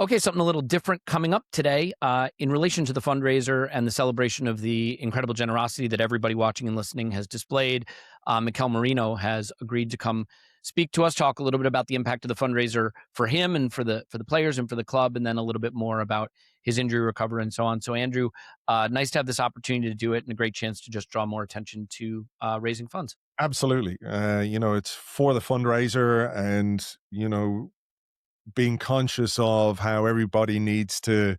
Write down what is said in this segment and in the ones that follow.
Okay, something a little different coming up today in relation to the fundraiser and the celebration of the incredible generosity that everybody watching and listening has displayed. Mikel Merino has agreed to come speak to us, talk a little bit about the impact of the fundraiser for him and for the players and for the club, and then a little bit more about his injury recovery and so on. So, Andrew, nice to have this opportunity to do it and a great chance to just draw more attention to raising funds. Absolutely. It's for the fundraiser and, being conscious of how everybody needs to,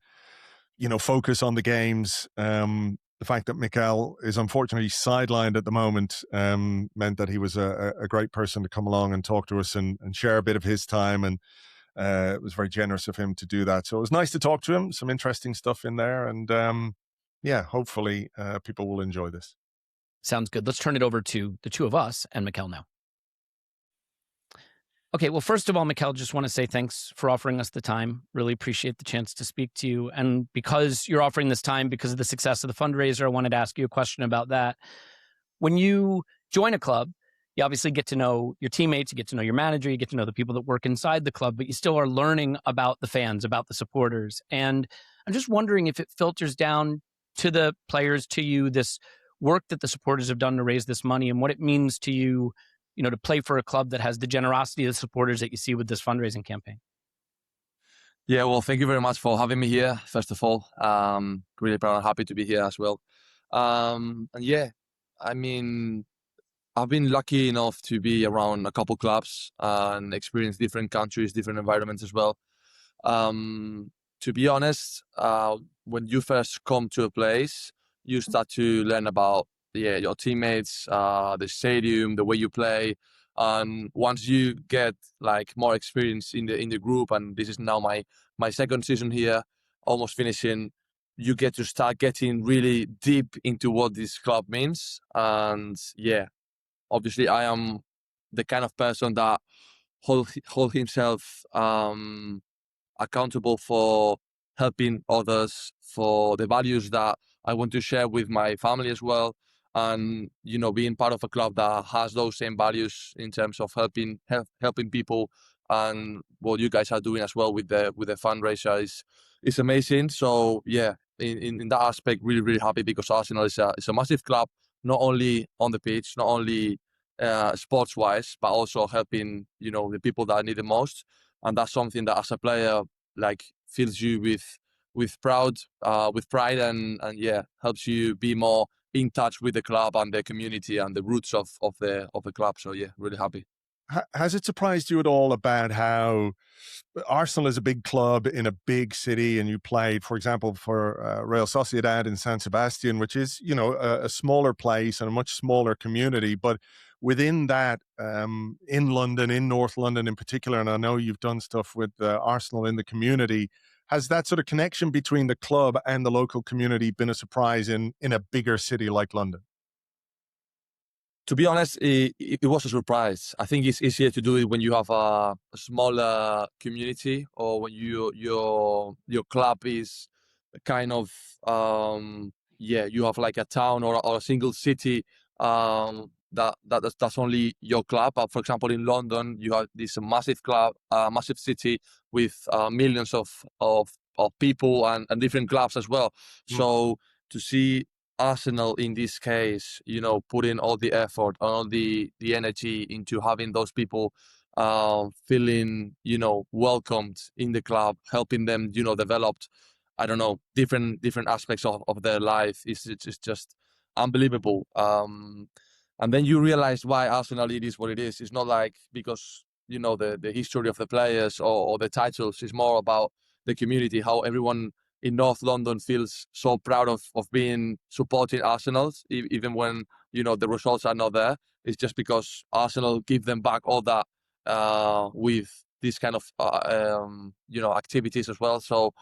focus on the games. The fact that Mikel is unfortunately sidelined at the moment meant that he was a great person to come along and talk to us and share a bit of his time. And it was very generous of him to do that. So it was nice to talk to him, some interesting stuff in there. And hopefully people will enjoy this. Sounds good. Let's turn it over to the two of us and Mikel now. Okay, well, first of all, Mikel, just want to say thanks for offering us the time. Really appreciate the chance to speak to you. And because you're offering this time because of the success of the fundraiser, I wanted to ask you a question about that. When you join a club, you obviously get to know your teammates, you get to know your manager, you get to know the people that work inside the club, but you still are learning about the fans, about the supporters. And I'm just wondering if it filters down to the players, to you, this work that the supporters have done to raise this money and what it means to you, to play for a club that has the generosity of the supporters that you see with this fundraising campaign. Yeah, well, thank you very much for having me here, first of all. Really proud and happy to be here as well. And yeah, I mean, I've been lucky enough to be around a couple clubs and experience different countries, different environments as well. To be honest, when you first come to a place, you start to learn about your teammates, the stadium, the way you play. And once you get like more experience in the group, and this is now my second season here, almost finishing, you get to start getting really deep into what this club means. And yeah, obviously I am the kind of person that hold himself accountable for helping others, for the values that I want to share with my family as well. And, being part of a club that has those same values in terms of helping people, and what you guys are doing as well with the fundraiser is amazing. So yeah, in that aspect, really, really happy because Arsenal is a massive club, not only on the pitch, not only sports wise, but also helping, the people that need the most. And that's something that as a player, like, fills you with pride, and yeah, helps you be more in touch with the club and the community and the roots of the club. So yeah, really happy. Has it surprised you at all about how Arsenal is a big club in a big city, and you played, for example, for Real Sociedad in San Sebastian, which is, a smaller place and a much smaller community, but within that, in London, in North London in particular, and I know you've done stuff with Arsenal in the community, has that sort of connection between the club and the local community been a surprise in a bigger city like London? To be honest, it was a surprise. I think it's easier to do it when you have a smaller community, or when your club is kind of you have like a town or a single city that's only your club. But for example, in London, you have this massive club, massive city with millions of people and different clubs as well. So to see Arsenal in this case, putting all the effort, all the energy into having those people feeling, welcomed in the club, helping them, develop, I don't know, different aspects of their life. It's just unbelievable. And then you realize why Arsenal it is what it is. It's not like because, the history of the players or the titles. It's more about the community, how everyone in North London feels so proud of being supporting Arsenal, even when, the results are not there. It's just because Arsenal give them back all that with this kind of, activities as well. So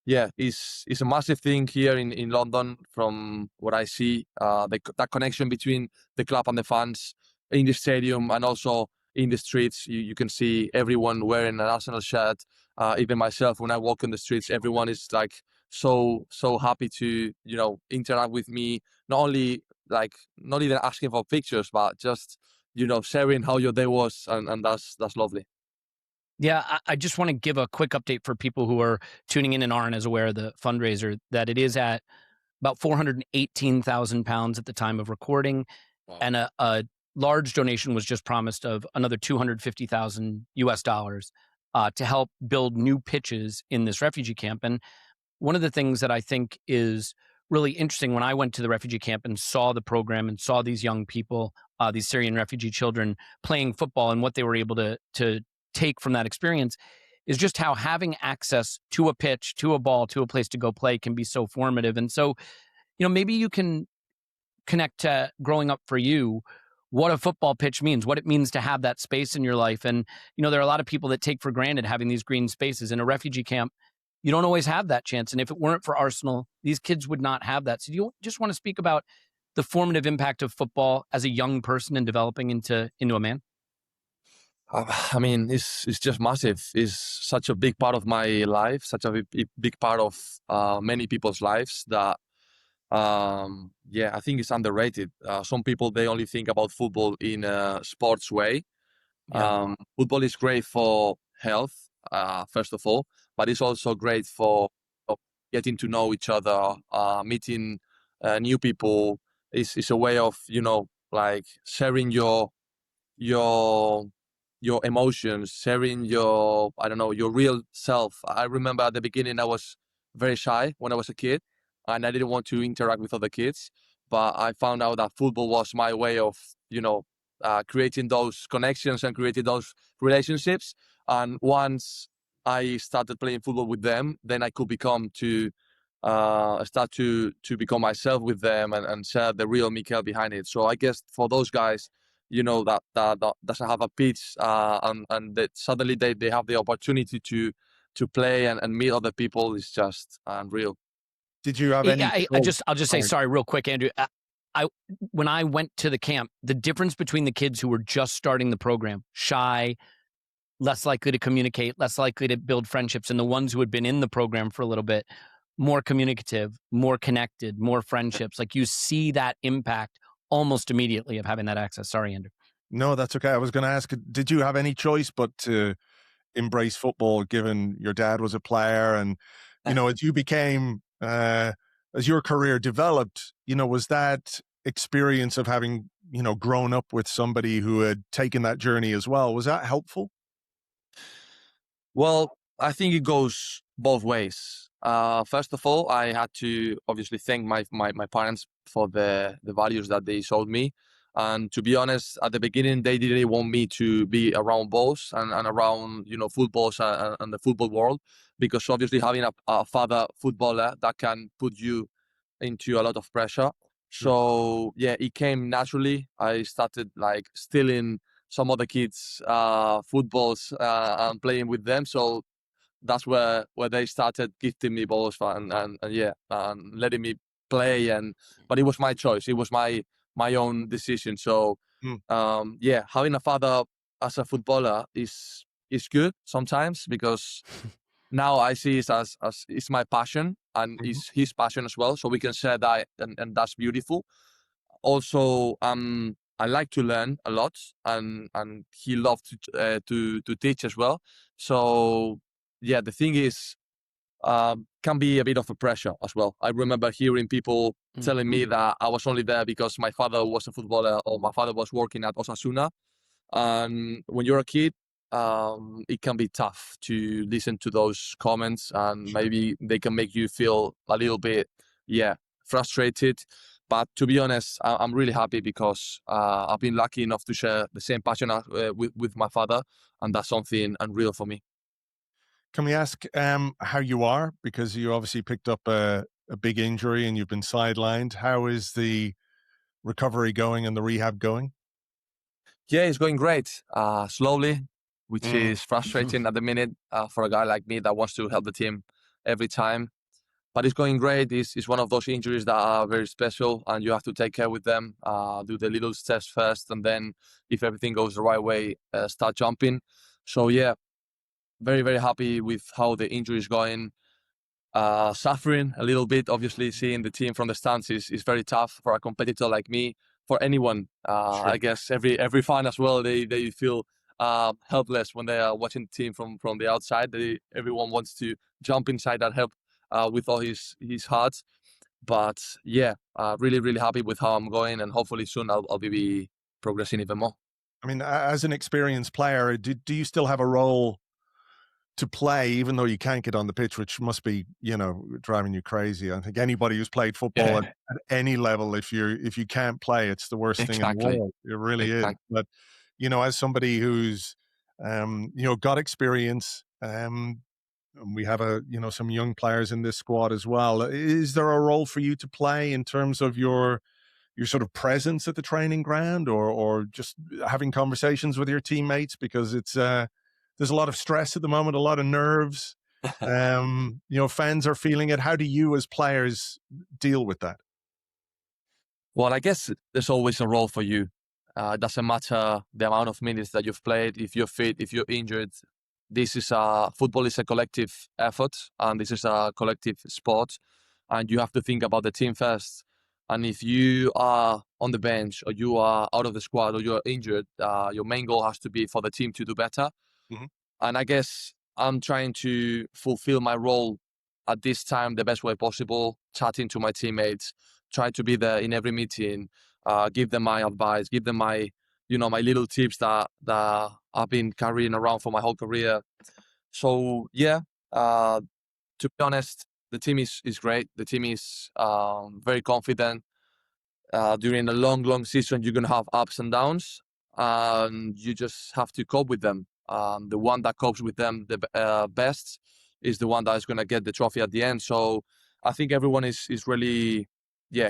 yeah, it's a massive thing here in London from what I see, that connection between the club and the fans in the stadium and also in the streets. You can see everyone wearing an Arsenal shirt. Even myself, when I walk in the streets, everyone is like so happy to interact with me. Not even asking for pictures, but just sharing how your day was, and that's lovely. Yeah, I just want to give a quick update for people who are tuning in and aren't as aware of the fundraiser, that it is at about 418,000 pounds at the time of recording. Wow. And a large donation was just promised of another 250,000 US dollars to help build new pitches in this refugee camp. And one of the things that I think is really interesting, when I went to the refugee camp and saw the program and saw these young people, these Syrian refugee children playing football and what they were able to take from that experience, is just how having access to a pitch, to a ball, to a place to go play can be so formative. And so, maybe you can connect to growing up for you, what a football pitch means, what it means to have that space in your life. And, there are a lot of people that take for granted having these green spaces in a refugee camp. You don't always have that chance. And if it weren't for Arsenal, these kids would not have that. So do you just want to speak about the formative impact of football as a young person and developing into a man? I mean, it's just massive. It's such a big part of my life, such a big part of many people's lives that, I think it's underrated. Some people, they only think about football in a sports way. Yeah. Football is great for health, first of all, but it's also great for getting to know each other, meeting new people. It's a way of, like sharing your emotions, sharing your real self. I remember at the beginning I was very shy when I was a kid, and I didn't want to interact with other kids. But I found out that football was my way of, creating those connections and creating those relationships. And once I started playing football with them, then I could start to become myself with them and share the real Mikel behind it. So I guess for those guys, that doesn't have a pitch, and that suddenly they have the opportunity to play and meet other people, is just unreal. Did you have any? I'll just say, sorry, real quick, Andrew. When I went to the camp, the difference between the kids who were just starting the program, shy, less likely to communicate, less likely to build friendships, and the ones who had been in the program for a little bit, more communicative, more connected, more friendships. Like, you see that impact almost immediately of having that access. Sorry, Andrew. No, that's okay. I was going to ask, did you have any choice but to embrace football, given your dad was a player? And, as you became, as your career developed, was that experience of having, grown up with somebody who had taken that journey as well, was that helpful? Well, I think it goes both ways. First of all, I had to obviously thank my parents for the values that they showed me. And to be honest, at the beginning, they didn't want me to be around balls and around, footballs and the football world, because obviously having a father footballer, that can put you into a lot of pressure. So it came naturally. I started like stealing some other kids' footballs and playing with them. So that's where they started gifting me balls and letting me play. But it was my choice. It was my own decision. So having a father as a footballer is good sometimes, because now I see it as it's my passion and it's his passion as well. So we can share that, and that's beautiful. Also, I like to learn a lot, and he loved to teach as well. So the thing is, can be a bit of a pressure as well. I remember hearing people telling me that I was only there because my father was a footballer or my father was working at Osasuna. And when you're a kid, it can be tough to listen to those comments, and maybe they can make you feel a little bit, frustrated. But to be honest, I'm really happy because I've been lucky enough to share the same passion with my father, and that's something unreal for me. Can we ask how you are? Because you obviously picked up a big injury and you've been sidelined. How is the recovery going and the rehab going? Yeah, it's going great. Slowly, which is frustrating at the minute for a guy like me that wants to help the team every time. But it's going great. It's one of those injuries that are very special, and you have to take care with them. Do the little steps first, and then if everything goes the right way, start jumping. So very, very happy with how the injury is going. Suffering a little bit, obviously, seeing the team from the stands is very tough for a competitor like me, for anyone. I guess every fan as well, they feel helpless when they are watching the team from the outside. Everyone wants to jump inside and help with all his heart. But yeah, really, really happy with how I'm going, and hopefully soon I'll be progressing even more. I mean, as an experienced player, do you still have a role to play, even though you can't get on the pitch, which must be, driving you crazy? I think anybody who's played football at any level, if you can't play, it's the worst thing in the world. It really is. But, as somebody who's, got experience, and we have some young players in this squad as well. Is there a role for you to play in terms of your sort of presence at the training ground, or just having conversations with your teammates? Because it's there's a lot of stress at the moment, a lot of nerves. Fans are feeling it. How do you as players deal with that? Well, I guess there's always a role for you. It doesn't matter the amount of minutes that you've played, if you're fit, if you're injured. Football is a collective effort, and this is a collective sport, and you have to think about the team first. And if you are on the bench, or you are out of the squad, or you're injured, your main goal has to be for the team to do better. Mm-hmm. And I guess I'm trying to fulfill my role at this time the best way possible, chatting to my teammates, try to be there in every meeting, give them my advice, give them my little tips that I've been carrying around for my whole career. So yeah, to be honest, the team is great. The team is very confident. During a long season, you're going to have ups and downs, and you just have to cope with them. The one that copes with them the best is the one that is going to get the trophy at the end. So I think everyone is really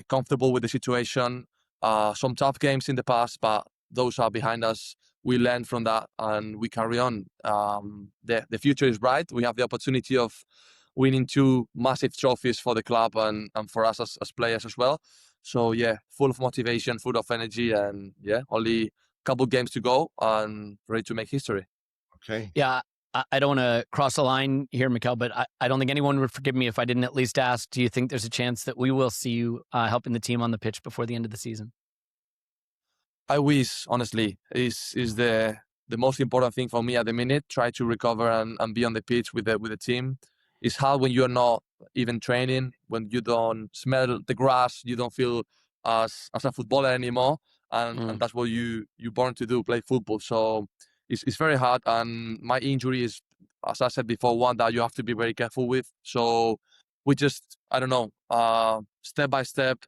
comfortable with the situation. Some tough games in the past, but those are behind us. We learn from that and we carry on. The future is bright. We have the opportunity of winning 2 massive trophies for the club and for us as players as well. So yeah, full of motivation, full of energy, and only a couple games to go and ready to make history. Okay. Yeah, I don't want to cross a line here, Mikel, but I don't think anyone would forgive me if I didn't at least ask, do you think there's a chance that we will see you helping the team on the pitch before the end of the season? I wish, honestly, is the most important thing for me at the minute. Try to recover and be on the pitch with the team. It's hard when you're not even training, when you don't smell the grass, you don't feel as a footballer anymore, and that's what you're born to do, play football. So it's very hard, and my injury is, as I said before, one that you have to be very careful with. So we just, I don't know, step by step,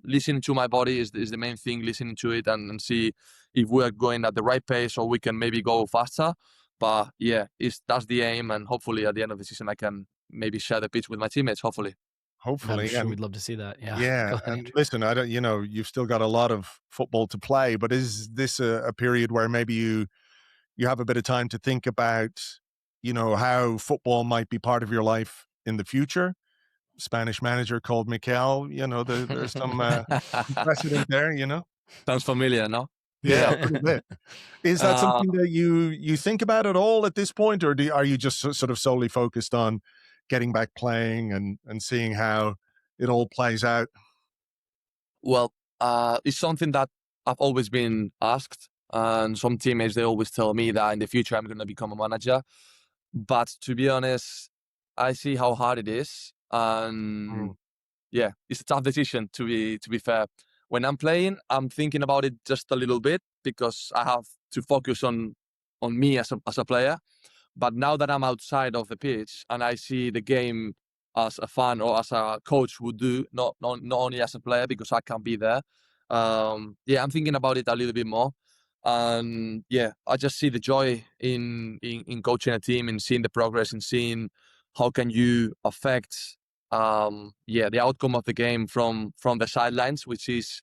listening to my body is the main thing, listening to it and see if we're going at the right pace or we can maybe go faster. But yeah, that's the aim, and hopefully at the end of the season I can maybe share the pitch with my teammates, hopefully. I'm sure we'd love to see that. Yeah. And listen, I don't, you've still got a lot of football to play, but is this a period where maybe you have a bit of time to think about, how football might be part of your life in the future? Spanish manager called Mikel, there's some precedent there, Sounds familiar, no? Yeah, a little bit. Is that something that you think about at all at this point, or are you just sort of solely focused on getting back playing and seeing how it all plays out? Well, it's something that I've always been asked, and some teammates, they always tell me that in the future I'm going to become a manager. But to be honest, I see how hard it is, and it's a tough decision to be fair. When I'm playing, I'm thinking about it just a little bit because I have to focus on me as a player. But now that I'm outside of the pitch and I see the game as a fan or as a coach would do, not only as a player because I can't be there. I'm thinking about it a little bit more. And I just see the joy in coaching a team and seeing the progress and seeing how can you affect the outcome of the game from the sidelines, which is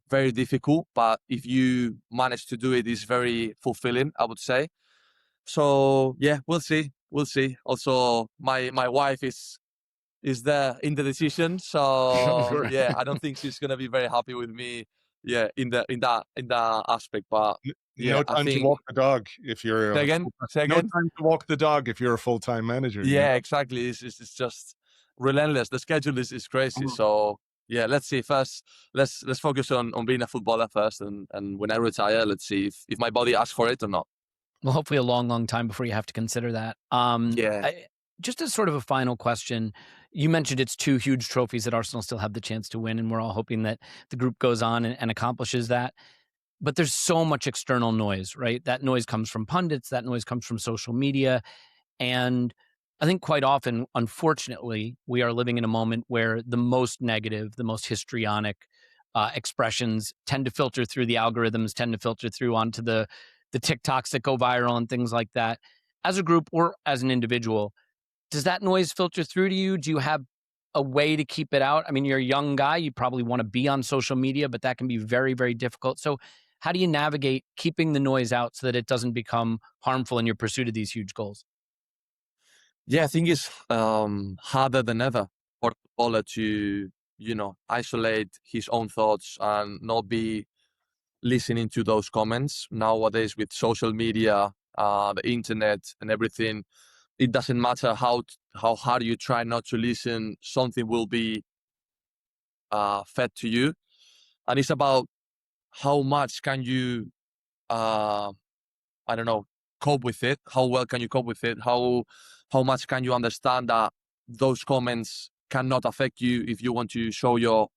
very difficult. But if you manage to do it, it's very fulfilling, I would say. So we'll see. Also, my wife is there in the decision. So I don't think she's gonna be very happy with me. In that aspect. But no time to walk the dog if you're say again. No time to walk the dog if you're a full-time manager. Yeah, exactly. It's just relentless. The schedule is crazy. So let's see. First, let's focus on being a footballer first, and when I retire, let's see if my body asks for it or not. Well, hopefully a long, long time before you have to consider that. Yeah. Just as sort of a final question, you mentioned it's 2 huge trophies that Arsenal still have the chance to win, and we're all hoping that the group goes on and accomplishes that. But there's so much external noise, right? That noise comes from pundits, that noise comes from social media. And I think quite often, unfortunately, we are living in a moment where the most negative, the most histrionic expressions tend to filter through the algorithms, tend to filter through onto the TikToks that go viral and things like that. As a group or as an individual, does that noise filter through to you? Do you have a way to keep it out? I mean, you're a young guy. You probably want to be on social media, but that can be very, very difficult. So how do you navigate keeping the noise out so that it doesn't become harmful in your pursuit of these huge goals? Yeah, I think it's harder than ever for a footballer to, isolate his own thoughts and not be listening to those comments. Nowadays, with social media, the internet, and everything, it doesn't matter how hard you try not to listen. Something will be fed to you, and it's about how much can you, I don't know, cope with it. How well can you cope with it? How much can you understand that those comments cannot affect you if you want to show your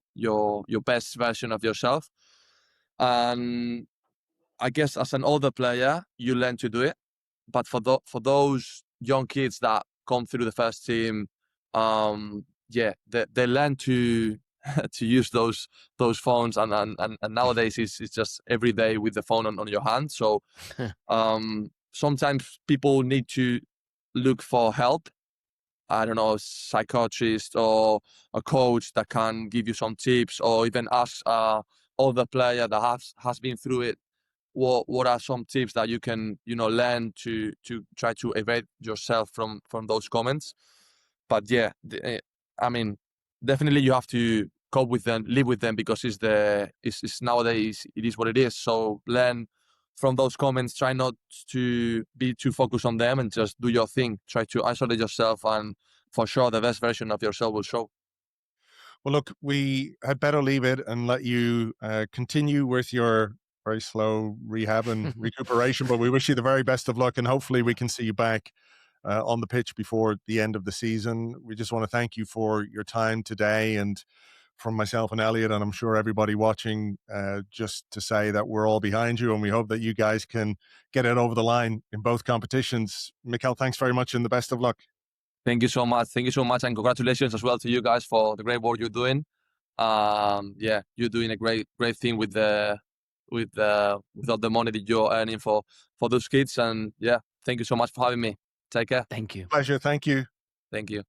best version of yourself? And I guess as an older player, you learn to do it. But for those young kids that come through the first team, they learn to to use those phones, and nowadays it's just every day with the phone on your hand. So sometimes people need to look for help. I don't know, a psychiatrist or a coach that can give you some tips, or even ask other player that has been through it. What are some tips that you can learn to try to evade yourself from those comments? But yeah, I mean, definitely you have to cope with them, live with them, because it's nowadays it is what it is. So learn from those comments. Try not to be too focused on them and just do your thing. Try to isolate yourself, and for sure the best version of yourself will show. Well, look, we had better leave it and let you continue with your very slow rehab and recuperation, but we wish you the very best of luck, and hopefully we can see you back on the pitch before the end of the season. We just want to thank you for your time today, and from myself and Elliot, and I'm sure everybody watching, just to say that we're all behind you, and we hope that you guys can get it over the line in both competitions. Mikel, thanks very much, and the best of luck. Thank you so much. Thank you so much, and congratulations as well to you guys for the great work you're doing. You're doing a great thing with all the money that you're earning for those kids. And yeah, thank you so much for having me. Take care. Thank you. Pleasure. Thank you. Thank you.